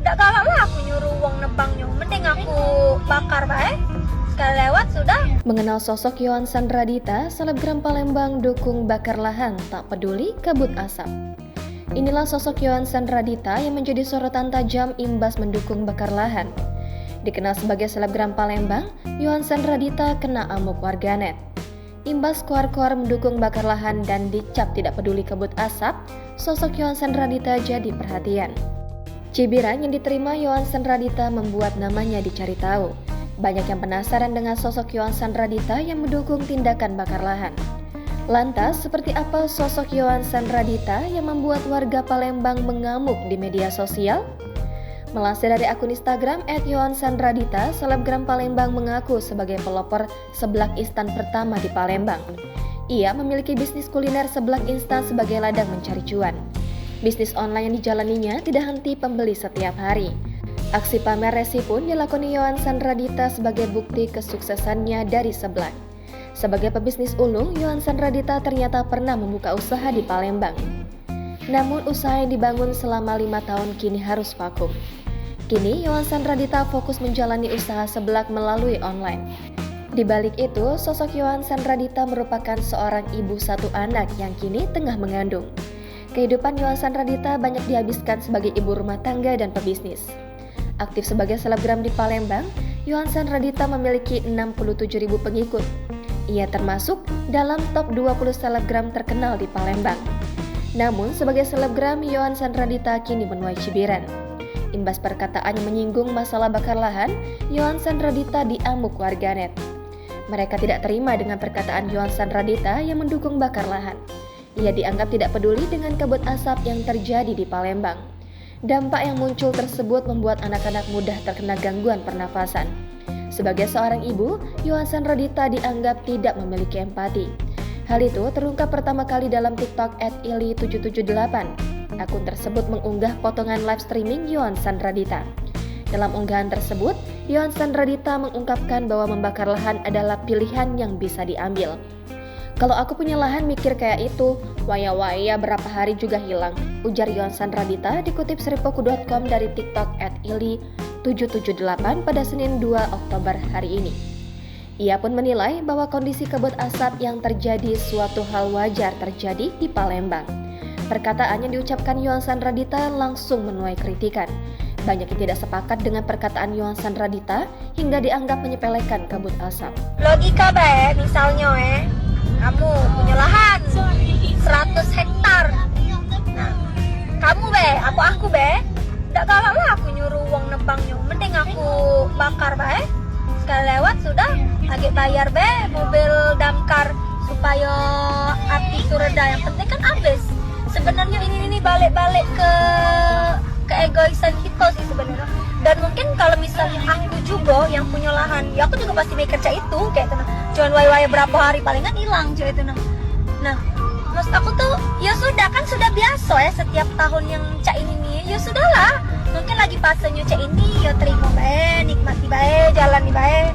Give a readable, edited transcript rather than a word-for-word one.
Nggak galak lah aku nyuruh uang nebangnya, mending aku bakar baik. Sekali lewat sudah. Mengenal sosok Yohan Sandradita, selebgram Palembang dukung bakar lahan, tak peduli kabut asap. Inilah sosok Yohan Sandradita yang menjadi sorotan tajam imbas mendukung bakar lahan. Dikenal sebagai selebgram Palembang, Yohan Sandradita kena amuk warganet. Imbas koar-koar mendukung bakar lahan dan dicap tidak peduli kabut asap, sosok Yohan Sandradita jadi perhatian. Cibiran yang diterima Yohan Sandradita membuat namanya dicari tahu. Banyak yang penasaran dengan sosok Yohan Sandradita yang mendukung tindakan bakar lahan. Lantas, seperti apa sosok Yohan Sandradita yang membuat warga Palembang mengamuk di media sosial? Melansir dari akun Instagram @yohansandradita, selebgram Palembang mengaku sebagai pelopor seblak instan pertama di Palembang. Ia memiliki bisnis kuliner seblak instan sebagai ladang mencari cuan. Bisnis online yang dijalaninya tidak henti pembeli setiap hari. Aksi pamer resi pun dilakoni Yohan Sandradita sebagai bukti kesuksesannya dari seblak. Sebagai pebisnis ulung, Yohan Sandradita ternyata pernah membuka usaha di Palembang. Namun usaha yang dibangun selama 5 tahun kini harus vakum. Kini Yohan Sandradita fokus menjalani usaha seblak melalui online. Di balik itu, sosok Yohan Sandradita merupakan seorang ibu satu anak yang kini tengah mengandung. Kehidupan Yohan Sandradita banyak dihabiskan sebagai ibu rumah tangga dan pebisnis. Aktif sebagai selebgram di Palembang, Yohan Sandradita memiliki 67.000 pengikut. Ia termasuk dalam top 20 selebgram terkenal di Palembang. Namun, sebagai selebgram, Yohan Sandradita kini menuai cibiran. Imbas perkataan yang menyinggung masalah bakar lahan, Yohan Sandradita diamuk warganet. Mereka tidak terima dengan perkataan Yohan Sandradita yang mendukung bakar lahan. Ia dianggap tidak peduli dengan kabut asap yang terjadi di Palembang. Dampak yang muncul tersebut membuat anak-anak mudah terkena gangguan pernafasan. Sebagai seorang ibu, Yohan Sandradita dianggap tidak memiliki empati. Hal itu terungkap pertama kali dalam TikTok @ili778. Akun tersebut mengunggah potongan live streaming Yohan Sandradita. Dalam unggahan tersebut, Yohan Sandradita mengungkapkan bahwa membakar lahan adalah pilihan yang bisa diambil. Kalau aku punya lahan mikir kayak itu, waya-waya berapa hari juga hilang, ujar Yohan Sandradita dikutip seripoku.com dari TikTok @ili778 pada Senin 2 Oktober hari ini. Ia pun menilai bahwa kondisi kabut asap yang terjadi suatu hal wajar terjadi di Palembang. Perkataan yang diucapkan Yohan Sandradita langsung menuai kritikan. Banyak yang tidak sepakat dengan perkataan Yohan Sandradita hingga dianggap menyepelekan kabut asap. Logika be, misalnya kamu punya lahan 100 hektar. Nah, kamu be, aku be, nggak galak lah aku nyuruh uang nebangnya, mending aku bakar be. Sekali lewat sudah, lagi bayar be, mobil damkar supaya api itu reda. Yang penting kan habis. Sebenarnya ini balik-balik ke egoisan kita sih sebenarnya. Dan mungkin kalau misalnya aku juga yang punya lahan, ya aku juga pasti mikir cak itu kayak itu. Cuman way-way berapa hari palingan hilang cak itu. Nah, maksud aku tuh ya sudah kan sudah biasa ya setiap tahun yang cak ini nih, ya sudahlah. Mungkin lagi fasenya cak ini ya terima bae, nikmati bae, jalani bae.